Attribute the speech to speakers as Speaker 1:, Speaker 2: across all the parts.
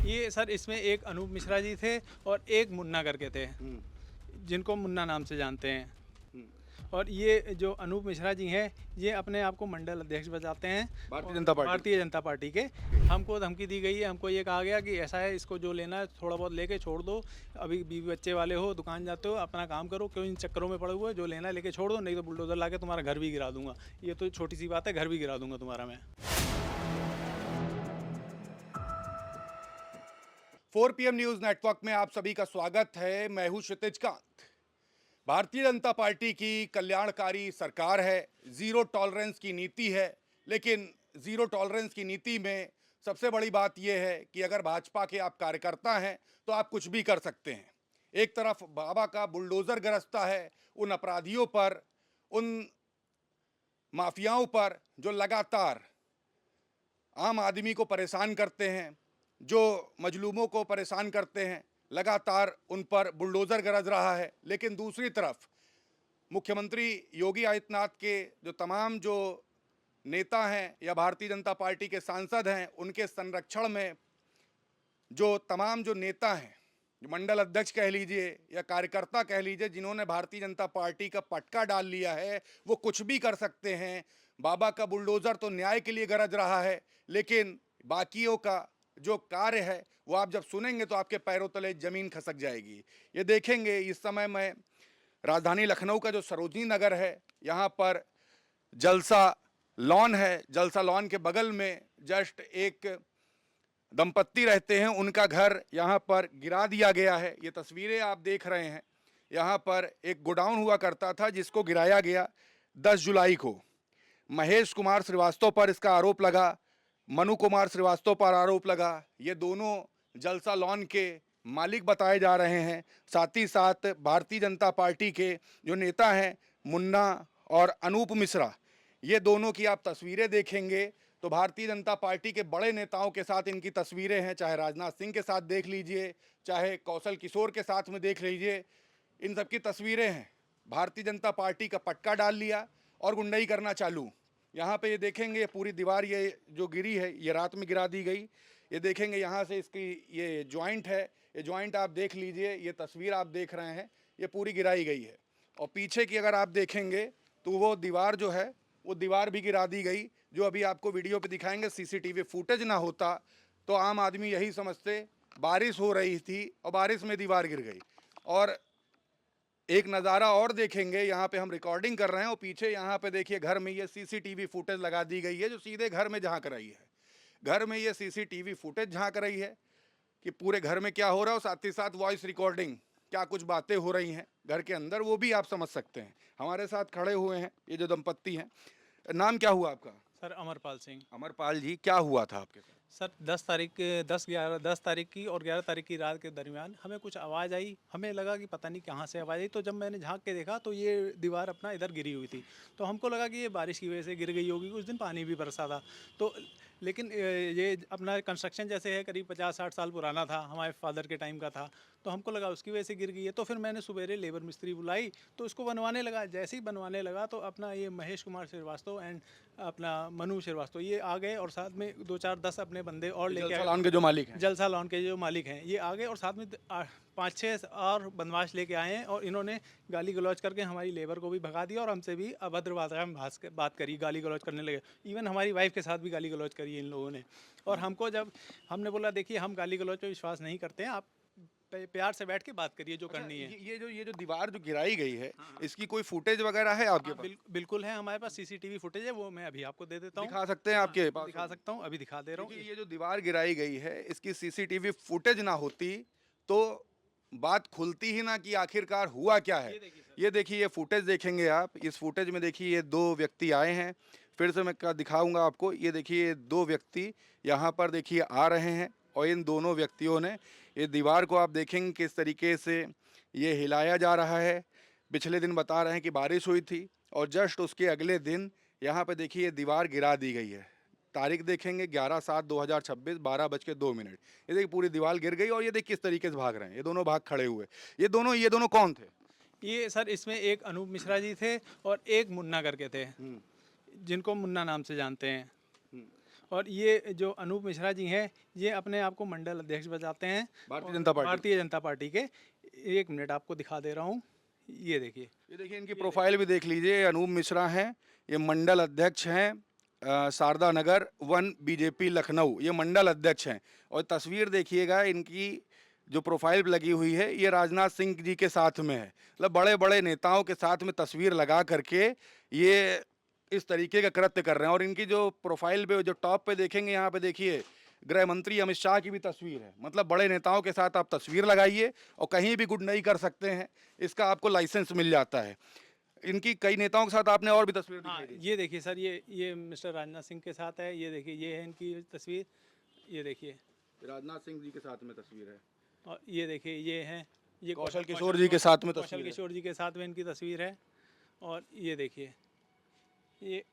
Speaker 1: ये सर इसमें एक अनूप मिश्रा जी थे और एक मुन्ना करके थे, जिनको मुन्ना नाम से जानते हैं। और ये जो अनूप मिश्रा जी हैं, ये अपने आप को मंडल अध्यक्ष बताते हैं भारतीय जनता पार्टी के। हमको धमकी दी गई है, हमको ये कहा गया कि ऐसा है, इसको जो लेना है थोड़ा बहुत लेके छोड़ दो, अभी बीवी बच्चे वाले हो, दुकान जाते हो, अपना काम करो, क्यों इन चक्करों में पड़े हुए हो, जो लेना है लेके छोड़ दो, नहीं तो बुलडोजर ला के तुम्हारा घर भी गिरा दूंगा। ये तो छोटी सी बात है, घर भी गिरा दूंगा तुम्हारा मैं।
Speaker 2: 4 PM न्यूज नेटवर्क में आप सभी का स्वागत है। मैं हूं क्षितिज कांत। भारतीय जनता पार्टी की कल्याणकारी सरकार है, जीरो टॉलरेंस की नीति है। लेकिन जीरो टॉलरेंस की नीति में सबसे बड़ी बात यह है कि अगर भाजपा के आप कार्यकर्ता हैं तो आप कुछ भी कर सकते हैं। एक तरफ बाबा का बुलडोजर गरजता है उन अपराधियों पर, उन माफियाओं पर जो लगातार आम आदमी को परेशान करते हैं, जो मजलूमों को परेशान करते हैं, लगातार उन पर बुलडोज़र गरज रहा है। लेकिन दूसरी तरफ मुख्यमंत्री योगी आदित्यनाथ के जो तमाम जो नेता हैं या भारतीय जनता पार्टी के सांसद हैं, उनके संरक्षण में जो तमाम जो नेता हैं, जो मंडल अध्यक्ष कह लीजिए या कार्यकर्ता कह लीजिए, जिन्होंने भारतीय जनता पार्टी का पटका डाल लिया है, वो कुछ भी कर सकते हैं। बाबा का बुलडोज़र तो न्याय के लिए गरज रहा है, लेकिन बाकियों का जो कार्य है वो आप जब सुनेंगे तो आपके पैरों तले ज़मीन खसक जाएगी। ये देखेंगे, इस समय मैं राजधानी लखनऊ का जो सरोजनी नगर है, यहाँ पर जलसा लॉन है। जलसा लॉन के बगल में जस्ट एक दंपत्ति रहते हैं, उनका घर यहाँ पर गिरा दिया गया है। ये तस्वीरें आप देख रहे हैं। यहाँ पर एक गोडाउन हुआ करता था जिसको गिराया गया 10 जुलाई को। महेश कुमार श्रीवास्तव पर इसका आरोप लगा, मनु कुमार श्रीवास्तव पर आरोप लगा। ये दोनों जलसा लॉन के मालिक बताए जा रहे हैं। साथ ही साथ भारतीय जनता पार्टी के जो नेता हैं मुन्ना और अनूप मिश्रा, ये दोनों की आप तस्वीरें देखेंगे तो भारतीय जनता पार्टी के बड़े नेताओं के साथ इनकी तस्वीरें हैं। चाहे राजनाथ सिंह के साथ देख लीजिए, चाहे कौशल किशोर के साथ में देख लीजिए, इन सब की तस्वीरें हैं। भारतीय जनता पार्टी का पटका डाल लिया और गुंडई करना चालू। यहाँ पे ये देखेंगे, पूरी दीवार ये जो गिरी है, ये रात में गिरा दी गई। ये देखेंगे यहाँ से इसकी ये जॉइंट है, ये जॉइंट आप देख लीजिए, ये तस्वीर आप देख रहे हैं, ये पूरी गिराई गई है। और पीछे की अगर आप देखेंगे तो वो दीवार जो है, वो दीवार भी गिरा दी गई, जो अभी आपको वीडियो पे दिखाएंगे। सीसीटीवी फुटेज ना होता तो आम आदमी यही समझते बारिश हो रही थी और बारिश में दीवार गिर गई। और एक नज़ारा और देखेंगे, यहाँ पे हम रिकॉर्डिंग कर रहे हैं और पीछे यहाँ पे देखिए घर में ये सीसीटीवी फुटेज लगा दी गई है, जो सीधे घर में झांक रही है। घर में ये सीसीटीवी फुटेज झांक रही है कि पूरे घर में क्या हो रहा है, और साथ ही साथ वॉइस रिकॉर्डिंग, क्या कुछ बातें हो रही हैं घर के अंदर, वो भी आप समझ सकते हैं। हमारे साथ खड़े हुए हैं ये जो दंपत्ति हैं। नाम क्या हुआ आपका?
Speaker 1: सर अमरपाल सिंह।
Speaker 2: अमरपाल जी, क्या हुआ था आपके साथ?
Speaker 1: सर 10 तारीख की और 11 तारीख की रात के दरमियान हमें कुछ आवाज़ आई। हमें लगा कि पता नहीं कहाँ से आवाज़ आई, तो जब मैंने झांक के देखा तो ये दीवार अपना इधर गिरी हुई थी। तो हमको लगा कि ये बारिश की वजह से गिर गई होगी, उस दिन पानी भी बरसा था। तो लेकिन ये अपना कंस्ट्रक्शन जैसे है, करीब 50-60 साल पुराना था, हमारे फादर के टाइम का था, तो हमको लगा उसकी वजह से गिर गई है। तो फिर मैंने सवेरे लेबर मिस्त्री बुलाई तो उसको बनवाने लगा। जैसे ही बनवाने लगा तो अपना ये महेश कुमार श्रीवास्तव एंड अपना मनु श्रीवास्तव ये आ गए, और साथ में 2-4-10 अपने बंदे और लेके
Speaker 2: जलसा लॉन के जो मालिक हैं,
Speaker 1: जलसा लॉन के जो मालिक हैं, ये आ गए और साथ में 5-6 और बदमाश लेके आए हैं। और इन्होंने गाली गलौज करके हमारी लेबर को भी भगा दिया और हमसे भी अभद्र भाषा में बात करी, गाली गलौज करने लगे। इवन हमारी वाइफ के साथ भी गाली गलौज करी इन लोगों ने। और हमको जब हमने बोला देखिए हम गाली गलौज पे विश्वास नहीं करते हैं, आप प्यार से बैठ के बात करिए जो करनी है।
Speaker 2: ये जो दीवार जो गिराई गई है, इसकी कोई फुटेज वगैरह है आपके पास?
Speaker 1: बिल्कुल है, हमारे पास सीसीटीवी फुटेज है, वो मैं अभी आपको दे देता हूँ।
Speaker 2: दिखा सकते हैं आपके पास?
Speaker 1: दिखा सकता हूँ, अभी दिखा दे रहा हूँ।
Speaker 2: ये जो दीवार गिराई गई है, इसकी सीसीटीवी फुटेज ना होती तो बात खुलती ही ना कि आखिरकार हुआ क्या है। ये देखिए, ये फुटेज देखेंगे आप। इस फुटेज में देखिए ये 2 व्यक्ति आए हैं। फिर से मैं दिखाऊंगा आपको। ये देखिए, ये 2 व्यक्ति यहाँ पर देखिए आ रहे हैं और इन दोनों व्यक्तियों ने ये दीवार को आप देखेंगे किस तरीके से ये हिलाया जा रहा है। पिछले दिन बता रहे हैं कि बारिश हुई थी और जस्ट उसके अगले दिन यहाँ पे देखिए ये दीवार गिरा दी गई है। तारीख देखेंगे 11/7/2026 12:02। ये देखिए पूरी दीवार गिर गई और ये देखिए किस तरीके से भाग रहे हैं। ये दोनों भाग खड़े हुए। ये दोनों कौन थे?
Speaker 1: ये सर इसमें एक अनूप मिश्रा जी थे और एक मुन्ना करके थे, जिनको मुन्ना नाम से जानते हैं। और ये जो अनूप मिश्रा जी हैं, ये अपने आप को मंडल अध्यक्ष बताते हैं
Speaker 2: भारतीय जनता पार्टी।
Speaker 1: भारतीय जनता पार्टी के। एक मिनट आपको दिखा दे रहा हूँ, ये देखिए।
Speaker 2: ये देखिए इनकी प्रोफाइल भी देख लीजिए। ये अनूप मिश्रा हैं, ये मंडल अध्यक्ष हैं शारदा नगर 1 बीजेपी लखनऊ, ये मंडल अध्यक्ष हैं। और तस्वीर देखिएगा इनकी जो प्रोफाइल लगी हुई है, ये राजनाथ सिंह जी के साथ में है। मतलब बड़े बड़े नेताओं के साथ में तस्वीर लगा करके ये इस तरीके का कृत्य कर रहे हैं। और इनकी जो प्रोफाइल पे जो टॉप पे देखेंगे, यहाँ पे देखिए गृह मंत्री अमित शाह की भी तस्वीर है। मतलब बड़े नेताओं के साथ आप तस्वीर लगाइए और कहीं भी गुड नहीं कर सकते हैं, इसका आपको लाइसेंस मिल जाता है। इनकी कई नेताओं के साथ आपने और भी तस्वीर
Speaker 1: हाँ,
Speaker 2: दिखाई दी।
Speaker 1: ये देखिए सर, ये मिस्टर राजनाथ सिंह के साथ है। ये देखिए, ये है इनकी तस्वीर, ये देखिए।
Speaker 2: राजनाथ सिंह जी के साथ में तस्वीर है।
Speaker 1: और ये देखिए, ये हैं ये
Speaker 2: कौशल किशोर जी के साथ में
Speaker 1: कौशल
Speaker 2: तस्वीर है।
Speaker 1: किशोर जी के साथ में इनकी तस्वीर है। और ये देखिए, ये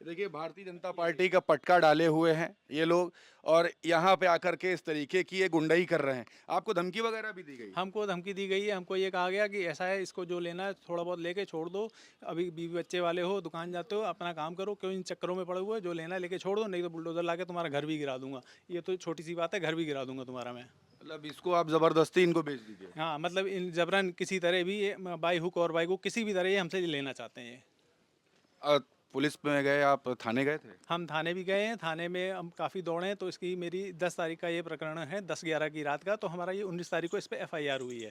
Speaker 2: देखिए भारतीय जनता पार्टी का पटका डाले हुए हैं ये लोग, और यहाँ पे आकर के इस तरीके की ये गुंडाई कर रहे हैं। आपको धमकी वगैरह भी दी गई?
Speaker 1: हमको धमकी दी गई है। हमको ये कहा गया कि ऐसा है, इसको जो लेना है थोड़ा बहुत लेके छोड़ दो। अभी बीवी बच्चे वाले हो, दुकान जाते हो, अपना काम करो, क्यों इन चक्करों में पड़े हुए हो? जो लेना है लेके छोड़ दो, नहीं तो बुलडोजर ला के तुम्हारा घर भी गिरा दूंगा। ये तो छोटी सी बात है, घर भी गिरा दूंगा तुम्हारा मैं।
Speaker 2: मतलब इसको आप जबरदस्ती इनको बेच दीजिए।
Speaker 1: हाँ, मतलब इन जबरन किसी तरह भी ये बाई हुक और बाई को किसी भी तरह ये हमसे लेना चाहते हैं ये।
Speaker 2: पुलिस में गए, आप थाने गए थे?
Speaker 1: हम थाने भी गए हैं। थाने में हम काफ़ी दौड़े हैं। तो इसकी मेरी 10 तारीख का ये प्रकरण है, 10/11 की रात का। तो हमारा ये 19 तारीख को इस पर FIR हुई है,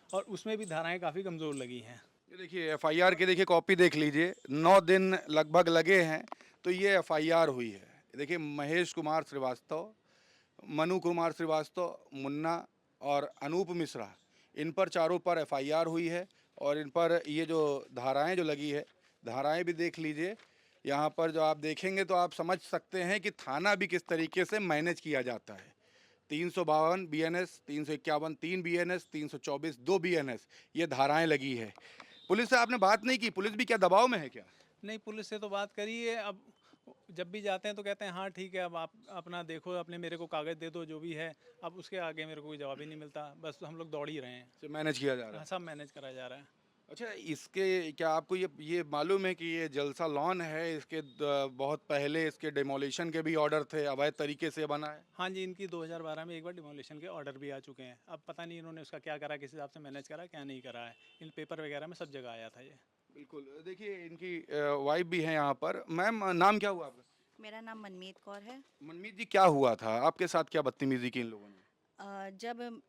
Speaker 1: और उसमें भी धाराएं काफ़ी कमज़ोर लगी हैं।
Speaker 2: ये देखिए FIR की देखिए कॉपी देख लीजिए, 9 दिन लगभग लगे हैं तो ये FIR हुई है। देखिए महेश कुमार श्रीवास्तव, मनु कुमार श्रीवास्तव, मुन्ना और अनूप मिश्रा, इन पर चारों पर FIR हुई है। और इन पर ये जो धाराएं जो लगी है, धाराएं भी देख लीजिए। यहाँ पर जो आप देखेंगे तो आप समझ सकते हैं कि थाना भी किस तरीके से मैनेज किया जाता है। 352 BNS, 351 3 BNS, 324 2 BNS, ये धाराएं लगी है। पुलिस से आपने बात नहीं की? पुलिस भी क्या दबाव में है क्या?
Speaker 1: नहीं, पुलिस से तो बात करी है। अब जब भी जाते हैं तो कहते हैं हाँ ठीक है, अब आप अपना देखो, अपने मेरे को कागज़ दे दो जो भी है। अब उसके आगे मेरे को कोई जवाब ही नहीं मिलता। बस हम लोग दौड़ ही रहे हैं।
Speaker 2: से मैनेज किया जा रहा है।
Speaker 1: हाँ, सब मैनेज करा जा रहा है।
Speaker 2: अच्छा, इसके क्या आपको ये मालूम है कि ये जलसा लॉन है, इसके बहुत पहले इसके डिमोलिशन के भी ऑर्डर थे, अवैध तरीके से बना है?
Speaker 1: हाँ जी, इनकी 2012 में एक बार डिमोलिशन के ऑर्डर भी आ चुके हैं। अब पता नहीं इन्होंने उसका क्या करा, किस हिसाब से मैनेज करा, क्या नहीं करा है। इन पेपर वगैरह में सब जगह आया था ये।
Speaker 2: बिल्कुल। देखिए इनकी वाइफ भी है यहाँ पर। मैम, नाम क्या हुआ आपका?
Speaker 3: मेरा नाम मनमीत कौर है।
Speaker 2: मनमीत जी, क्या हुआ था आपके साथ? क्या बदतमीजी की इन लोगों ने?
Speaker 3: जब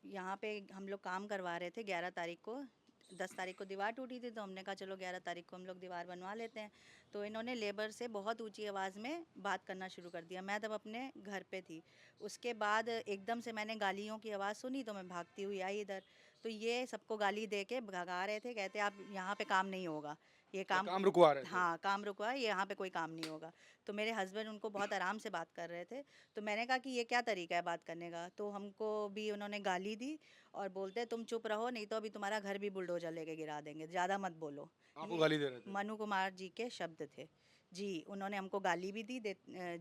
Speaker 3: यहाँ पे हम लोग काम करवा रहे थे 11 तारीख को, 10 तारीख को दीवार टूटी थी, तो हमने कहा चलो 11 तारीख को हम लोग दीवार बनवा लेते हैं। तो इन्होंने लेबर से बहुत ऊंची आवाज़ में बात करना शुरू कर दिया। मैं तब अपने घर पे थी। उसके बाद एकदम से मैंने गालियों की आवाज़ सुनी, तो मैं भागती हुई आई इधर। तो ये सबको गाली दे के भगा रहे थे, कहते आप यहाँ पे काम नहीं होगा, ये
Speaker 2: काम रुकवा रहे थे?
Speaker 3: हाँ, काम रुकवा, ये यहाँ पे कोई काम नहीं होगा। तो मेरे हस्बैंड उनको बहुत आराम से बात कर रहे थे। तो मैंने कहा कि ये क्या तरीका है बात करने का? तो हमको भी उन्होंने गाली दी और बोलते तुम चुप रहो, नहीं तो अभी तुम्हारा घर भी बुलडोजर लेके गिरा देंगे, ज़्यादा मत बोलो।
Speaker 2: आपको
Speaker 3: ये
Speaker 2: गाली दे रहे थे?
Speaker 3: मनु कुमार जी के शब्द थे। जी, उन्होंने हमको गाली भी दी,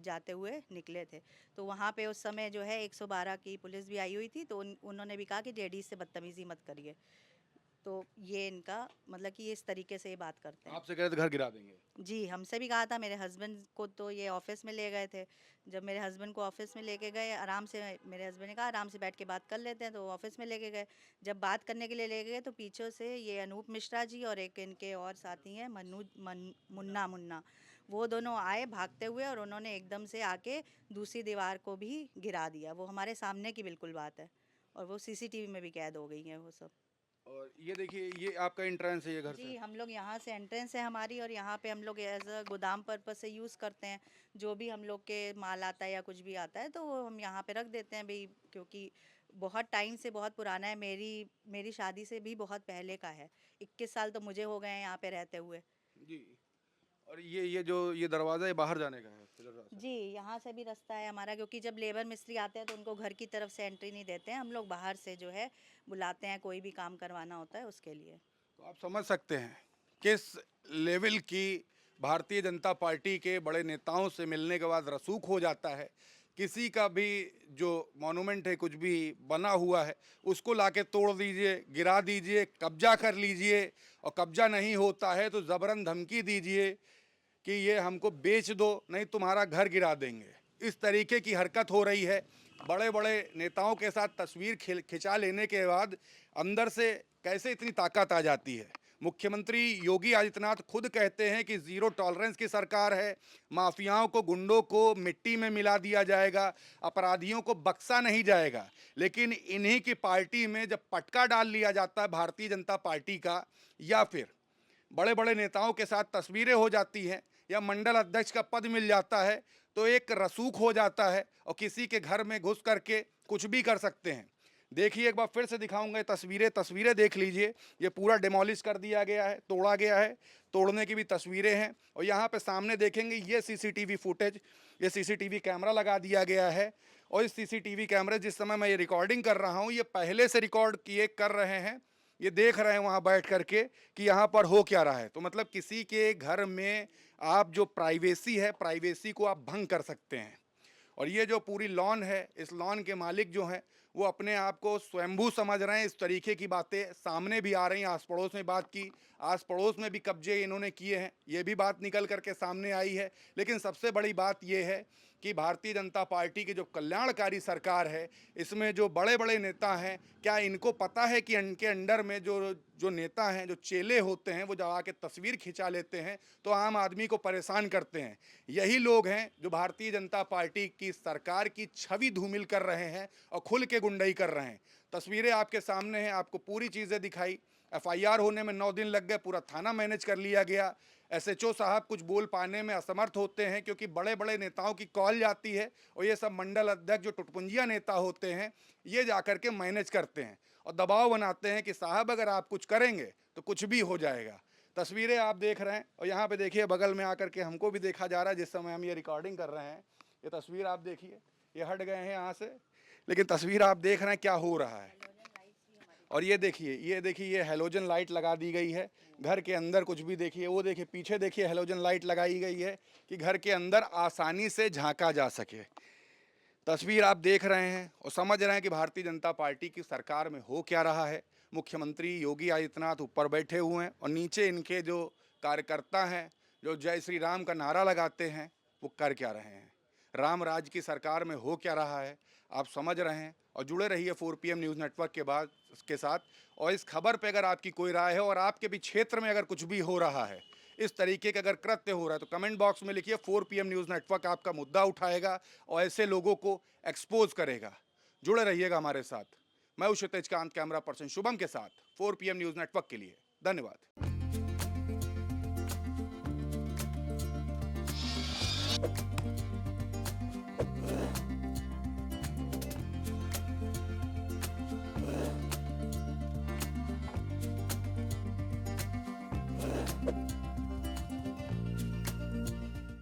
Speaker 3: जाते हुए निकले थे। तो वहाँ पे उस समय जो है 112 की पुलिस भी आई हुई थी। तो उन्होंने भी कहा कि लेडीज से बदतमीजी मत करिए। तो ये इनका मतलब कि ये इस तरीके से ये बात करते हैं।
Speaker 2: आपसे कह रहे थे घर गिरा देंगे?
Speaker 3: जी, हमसे भी कहा था। मेरे हस्बैंड को तो ये ऑफिस में ले गए थे। जब मेरे हस्बैंड को ऑफिस में लेके गए, आराम से मेरे हस्बैंड ने कहा आराम से बैठ के बात कर लेते हैं, तो ऑफिस में लेके गए। जब बात करने के लिए ले गए तो पीछे से ये अनूप मिश्रा जी और एक इनके और साथी हैं मुन्ना, वो दोनों आए भागते हुए, और उन्होंने एकदम से आके दूसरी दीवार को भी गिरा दिया। वो हमारे सामने की बिल्कुल बात है, और वो CCTV में भी कैद हो गई हैं वो सब।
Speaker 2: और ये देखिए, ये आपका एंट्रेंस है ये घर
Speaker 3: जी,
Speaker 2: से?
Speaker 3: हम लोग यहाँ से एंट्रेंस है हमारी, और यहाँ पे हम लोग एज अ गोदाम पर्पज से यूज़ करते हैं। जो भी हम लोग के माल आता है या कुछ भी आता है, तो वो हम यहाँ पे रख देते हैं भाई, क्योंकि बहुत टाइम से, बहुत पुराना है। मेरी शादी से भी बहुत पहले का है। 21 साल तो मुझे हो गए हैं यहाँ पे रहते हुए।
Speaker 2: जी। और ये जो ये दरवाज़ा, ये बाहर जाने का है इधर रास्ता?
Speaker 3: जी, यहाँ से भी रास्ता है हमारा, क्योंकि जब लेबर मिस्त्री आते हैं तो उनको घर की तरफ से एंट्री नहीं देते हैं। हम लोग बाहर से जो है बुलाते हैं, कोई भी काम करवाना होता है उसके लिए।
Speaker 2: तो आप समझ सकते हैं किस लेवल की भारतीय जनता पार्टी के बड़े नेताओं से मिलने के बाद रसूख हो जाता है। किसी का भी जो मॉन्यूमेंट है, कुछ भी बना हुआ है, उसको लाके तोड़ दीजिए, गिरा दीजिए, कब्जा कर लीजिए, और कब्जा नहीं होता है तो ज़बरन धमकी दीजिए कि ये हमको बेच दो नहीं तुम्हारा घर गिरा देंगे। इस तरीके की हरकत हो रही है। बड़े बड़े नेताओं के साथ तस्वीर खिंचा लेने के बाद अंदर से कैसे इतनी ताकत आ जाती है। मुख्यमंत्री योगी आदित्यनाथ खुद कहते हैं कि ज़ीरो टॉलरेंस की सरकार है, माफियाओं को, गुंडों को मिट्टी में मिला दिया जाएगा, अपराधियों को बख्शा नहीं जाएगा। लेकिन इन्हीं की पार्टी में जब पटका डाल लिया जाता है भारतीय जनता पार्टी का, या फिर बड़े बड़े नेताओं के साथ तस्वीरें हो जाती हैं, या मंडल अध्यक्ष का पद मिल जाता है, तो एक रसूख हो जाता है और किसी के घर में घुस करके कुछ भी कर सकते हैं। देखिए, एक बार फिर से दिखाऊंगा तस्वीरें देख लीजिए। ये पूरा डिमोलिश कर दिया गया है, तोड़ा गया है, तोड़ने की भी तस्वीरें हैं। और यहाँ पे सामने देखेंगे ये सीसीटीवी फुटेज, ये सीसीटीवी कैमरा लगा दिया गया है। और इस सीसीटीवी कैमरे, जिस समय मैं ये रिकॉर्डिंग कर रहा हूँ, ये पहले से रिकॉर्ड किए कर रहे हैं, ये देख रहे हैं वहाँ बैठ करके कि यहाँ पर हो क्या रहा है। तो मतलब किसी के घर में आप जो प्राइवेसी है, प्राइवेसी को आप भंग कर सकते हैं। और ये जो पूरी लॉन है, इस लॉन के मालिक जो हैं वो अपने आप को स्वयंभू समझ रहे हैं। इस तरीके की बातें सामने भी आ रही हैं। आस पड़ोस में बात की, आस पड़ोस में भी कब्जे इन्होंने किए हैं, ये भी बात निकल करके सामने आई है। लेकिन सबसे बड़ी बात ये है कि भारतीय जनता पार्टी की जो कल्याणकारी सरकार है, इसमें जो बड़े बड़े नेता हैं, क्या इनको पता है कि इनके अंडर में जो नेता हैं, जो चेले होते हैं, वो जब आके तस्वीर खिंचा लेते हैं तो आम आदमी को परेशान करते हैं। यही लोग हैं जो भारतीय जनता पार्टी की सरकार की छवि धूमिल कर रहे हैं और खुल के गुंडई कर रहे हैं। तस्वीरें आपके सामने हैं, आपको पूरी चीज़ें दिखाई। एफआईआर होने में 9 दिन लग गए, पूरा थाना मैनेज कर लिया गया। एसएचओ साहब कुछ बोल पाने में असमर्थ होते हैं क्योंकि बड़े बड़े नेताओं की कॉल जाती है और ये सब मंडल अध्यक्ष जो टुटपुंजिया नेता होते हैं, ये जाकर के मैनेज करते हैं और दबाव बनाते हैं कि साहब अगर आप कुछ करेंगे तो कुछ भी हो जाएगा। तस्वीरें आप देख रहे हैं और यहाँ पे देखिए बगल में आकर के हमको भी देखा जा रहा है जिस समय हम ये रिकॉर्डिंग कर रहे हैं। ये तस्वीर आप देखिए, ये हट गए हैं यहाँ से, लेकिन तस्वीर आप देख रहे हैं क्या हो रहा है। और ये देखिए ये हेलोजन लाइट लगा दी गई है घर के अंदर। कुछ भी देखिए, वो देखिए पीछे देखिए हेलोजन लाइट लगाई गई है कि घर के अंदर आसानी से झांका जा सके। तस्वीर आप देख रहे हैं और समझ रहे हैं कि भारतीय जनता पार्टी की सरकार में हो क्या रहा है। मुख्यमंत्री योगी आदित्यनाथ ऊपर बैठे हुए हैं और नीचे इनके जो कार्यकर्ता हैं, जो जय श्री राम का नारा लगाते हैं, वो कर क्या रहे हैं। राम राज की सरकार में हो क्या रहा है आप समझ रहे हैं। और जुड़े रहिए 4 PM न्यूज़ नेटवर्क के साथ। और इस खबर पे अगर आपकी कोई राय है और आपके भी क्षेत्र में अगर कुछ भी हो रहा है, इस तरीके का अगर कृत्य हो रहा है, तो कमेंट बॉक्स में लिखिए। 4 PM न्यूज़ नेटवर्क आपका मुद्दा उठाएगा और ऐसे लोगों को एक्सपोज करेगा। जुड़े रहिएगा हमारे साथ। मैं हूं क्षितिज कांत, कैमरा पर्सन शुभम के साथ 4 PM न्यूज़ नेटवर्क के लिए। धन्यवाद।